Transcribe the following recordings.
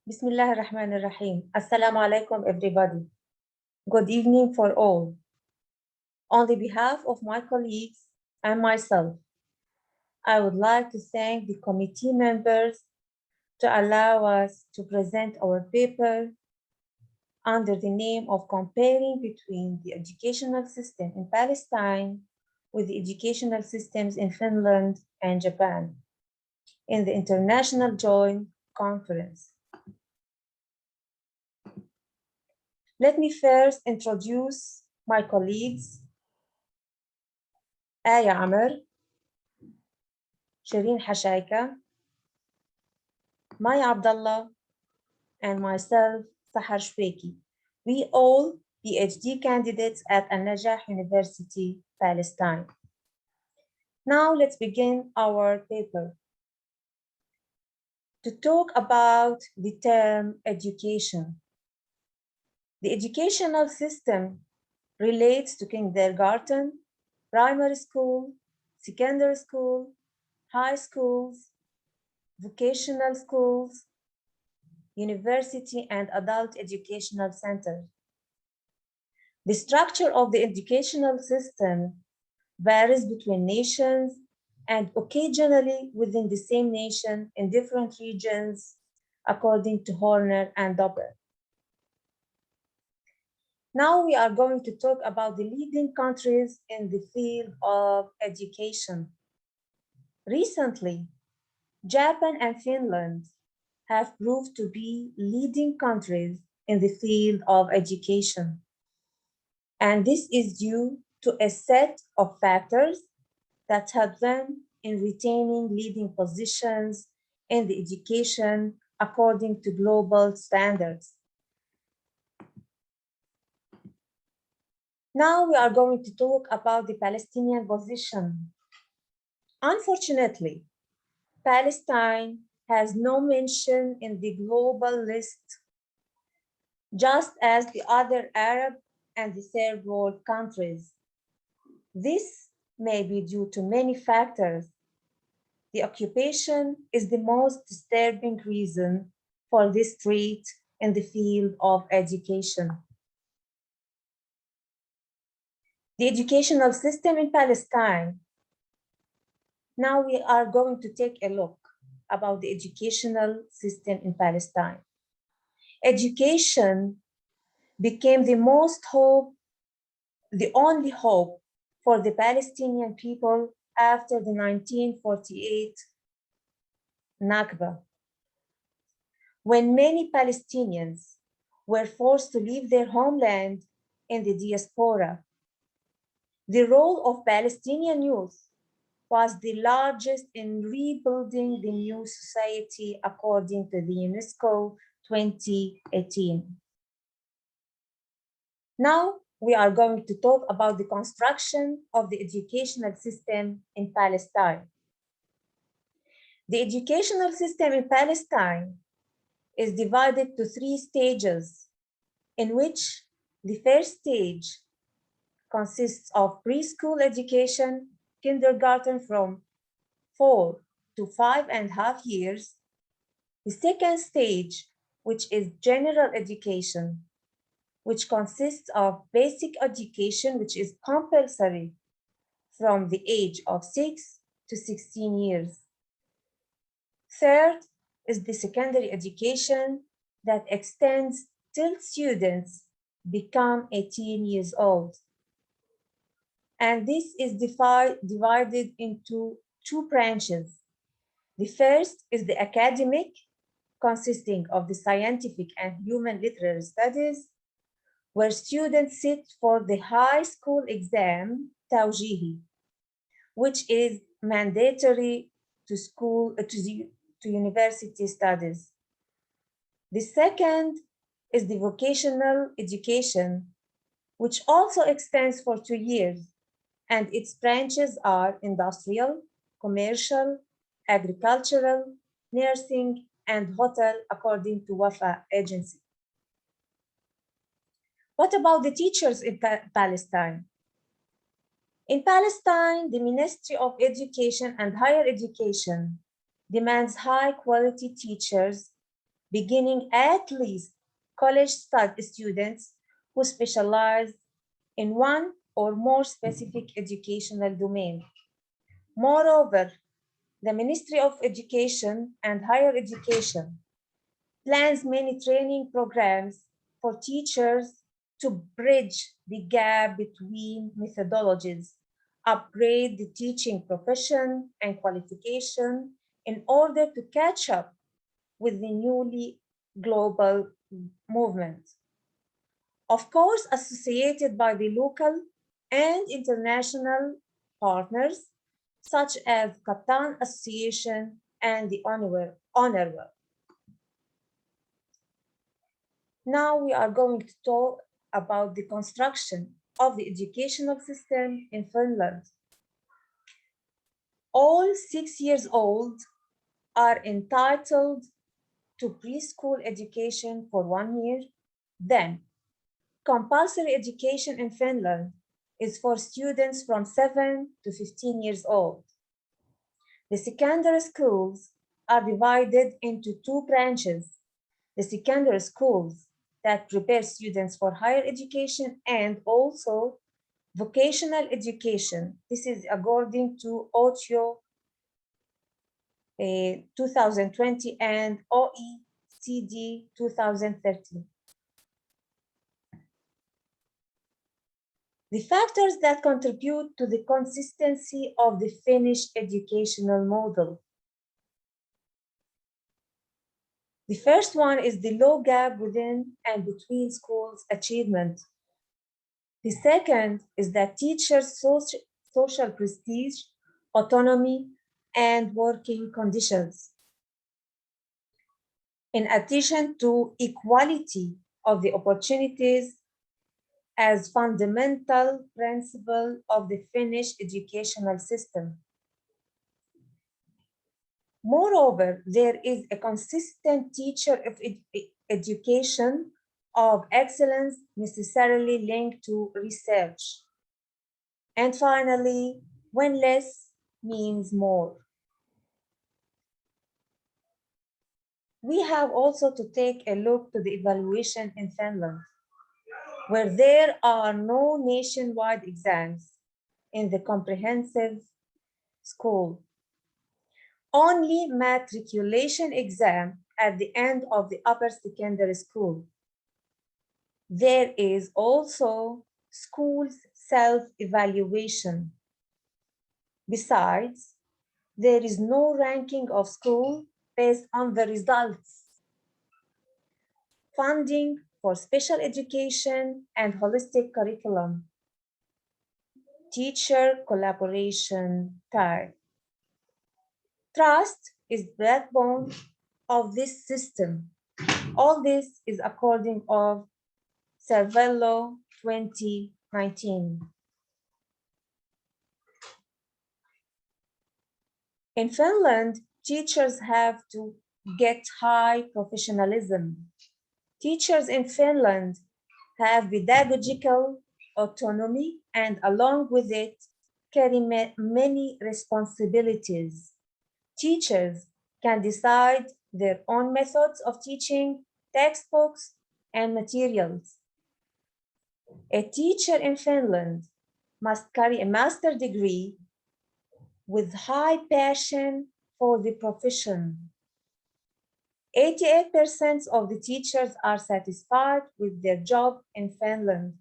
Bismillah ar-Rahman ar-Rahim. Assalamu alaikum, everybody. Good evening for all. On the behalf of my colleagues and myself, I would like to thank the committee members to allow us to present our paper under the name of Comparing between the educational system in Palestine with the educational systems in Finland and Japan in the International Joint Conference. Let me first introduce my colleagues, Aya Amr, Shireen Hashaika, Maya Abdullah, and myself, Sahar Shweki. We all PhD candidates at Al-Najah University, Palestine. Now let's begin our paper. To talk about the term education. The educational system relates to kindergarten, primary school, secondary school, high schools, vocational schools, university and adult educational centers. The structure of the educational system varies between nations and occasionally within the same nation in different regions, according to Horner and Doppler. Now we are going to talk about the leading countries in the field of education. Recently, Japan and Finland have proved to be leading countries in the field of education. And this is due to a set of factors that help them in retaining leading positions in the education according to global standards. Now we are going to talk about the Palestinian position. Unfortunately, Palestine has no mention in the global list, just as the other Arab and the third world countries. This may be due to many factors. The occupation is the most disturbing reason for this trait in the field of education. The educational system in Palestine. Now we are going to take a look about the educational system in Palestine. Education became the only hope for the Palestinian people after the 1948 Nakba, when many Palestinians were forced to leave their homeland in the diaspora. The role of Palestinian youth was the largest in rebuilding the new society according to the UNESCO 2018. Now we are going to talk about the construction of the educational system in Palestine. The educational system in Palestine is divided to 3 stages, in which the first stage consists of preschool education, kindergarten from 4 to 5.5 years. The second stage, which is general education, which consists of basic education, which is compulsory from the age of 6 to 16 years. Third is the secondary education that extends till students become 18 years old. And this is divided into 2 branches. The first is the academic, consisting of the scientific and human literary studies, where students sit for the high school exam, Tawjihi, which is mandatory to university studies. The second is the vocational education, which also extends for 2 years, and its branches are industrial, commercial, agricultural, nursing, and hotel, according to Wafa agency. What about the teachers in Palestine? In Palestine, the Ministry of Education and Higher Education demands high-quality teachers beginning at least college students who specialize in one or more specific educational domain. Moreover, the Ministry of Education and Higher Education plans many training programs for teachers to bridge the gap between methodologies, upgrade the teaching profession and qualification in order to catch up with the newly global movement. Of course, associated by the local and international partners, such as Qatar Association and the Honorable. Now we are going to talk about the construction of the educational system in Finland. All 6 years old are entitled to preschool education for 1 year. Then, compulsory education in Finland is for students from 7 to 15 years old. The secondary schools are divided into two branches: the secondary schools that prepare students for higher education and also vocational education. This is according to OCHO 2020 and OECD 2013. The factors that contribute to the consistency of the Finnish educational model. The first one is the low gap within and between schools' achievement. The second is that teachers' social prestige, autonomy, and working conditions. In addition to equality of the opportunities as fundamental principle of the Finnish educational system. Moreover, there is a consistent teacher of education of excellence necessarily linked to research. And finally, when less means more. We have also to take a look to the evaluation in Finland, where there are no nationwide exams in the comprehensive school. Only matriculation exam at the end of the upper secondary school. There is also school's self-evaluation. Besides, there is no ranking of school based on the results. Funding for special education and holistic curriculum. Teacher collaboration time. Trust is the backbone of this system. All this is according of Cervello 2019. In Finland, teachers have to get high professionalism. Teachers in Finland have pedagogical autonomy and along with it carry many responsibilities. Teachers can decide their own methods of teaching, textbooks, and materials. A teacher in Finland must carry a master's degree with high passion for the profession. 88% of the teachers are satisfied with their job in Finland.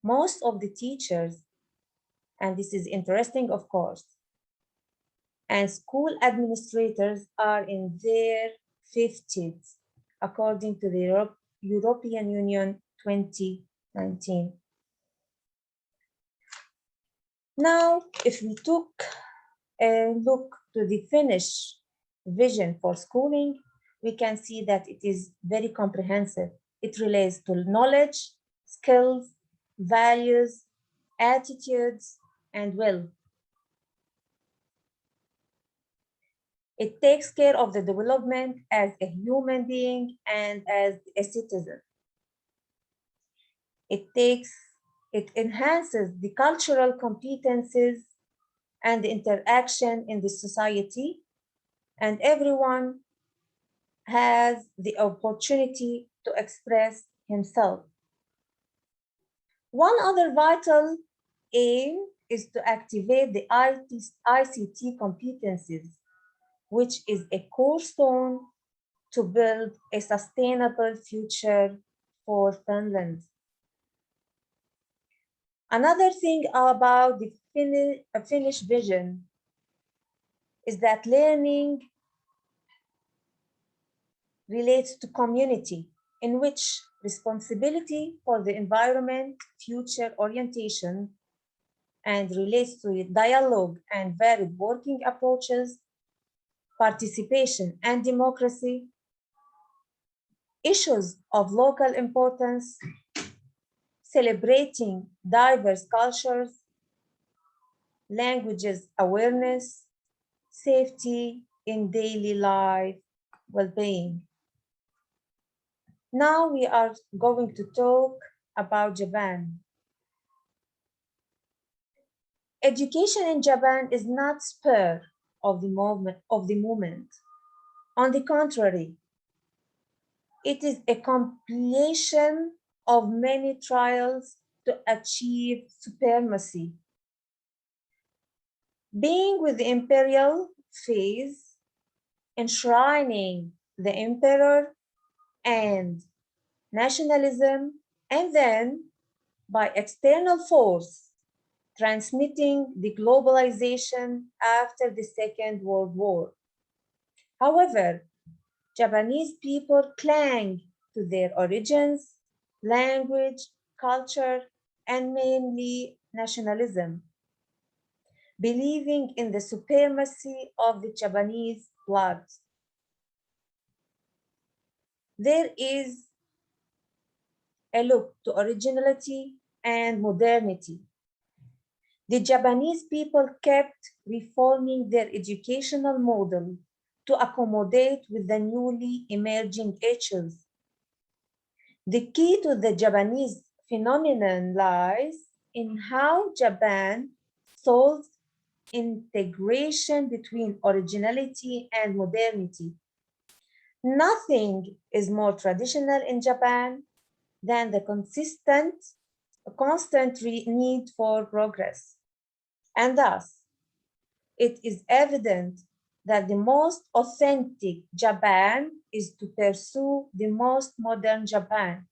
Most of the teachers, and this is interesting, of course, and school administrators are in their 50s, according to the European Union 2019. Now, if we took a look to the Finnish vision for schooling, we can see that it is very comprehensive. It relates to knowledge, skills, values, attitudes, and will. It takes care of the development as a human being and as a citizen. It enhances the cultural competencies and the interaction in the society, and everyone has the opportunity to express himself. One other vital aim is to activate the ICT competencies, which is a cornerstone to build a sustainable future for Finland. Another thing about the Finnish vision is that learning relates to community, in which responsibility for the environment, future orientation, and relates to dialogue and varied working approaches, participation and democracy, issues of local importance, celebrating diverse cultures, languages awareness, safety in daily life, well-being. Now we are going to talk about Japan. Education in Japan is not spur of the moment. On the contrary, it is a compilation of many trials to achieve supremacy. Being with the imperial phase, enshrining the emperor and nationalism, and then by external force, transmitting the globalization after the Second World War. However, Japanese people cling to their origins, language, culture, and mainly nationalism, believing in the supremacy of the Japanese blood. There is a look to originality and modernity. The Japanese people kept reforming their educational model to accommodate with the newly emerging issues. The key to the Japanese phenomenon lies in how Japan solves integration between originality and modernity. Nothing is more traditional in Japan than the constant need for progress. And thus, it is evident that the most authentic Japan is to pursue the most modern Japan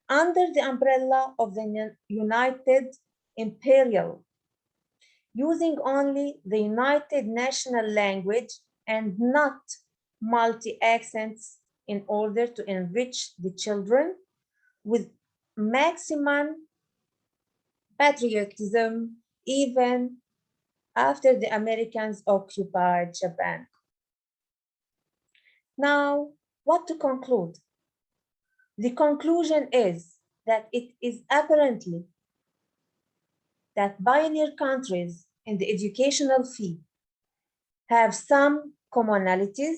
under the umbrella of the United Imperial, using only the United National language and not multi-accents in order to enrich the children with maximum patriotism even after the Americans occupied Japan. Now, what to conclude? The conclusion is that it is apparently that pioneer countries in the educational field have some commonalities,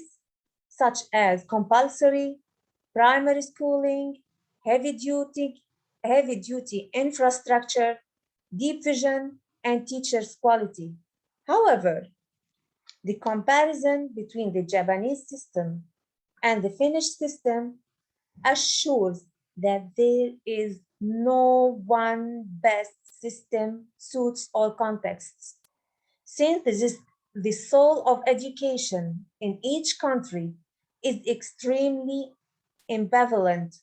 such as compulsory primary schooling, heavy-duty infrastructure, deep vision, and teachers' quality. However, the comparison between the Japanese system and the Finnish system assures that there is no one best system suits all contexts. Since the soul of education in each country is extremely ambivalent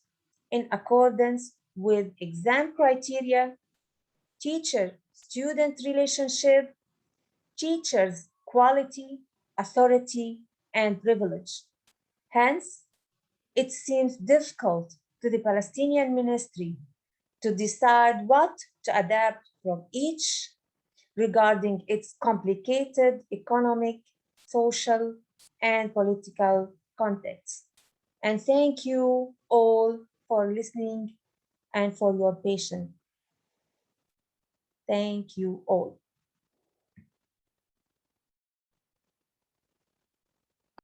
in accordance with exam criteria, teacher-student relationship, teachers' quality, authority, and privilege. Hence, it seems difficult to the Palestinian ministry to decide what to adapt from each regarding its complicated economic, social, and political context. And thank you all for listening and for your patience. Thank you all.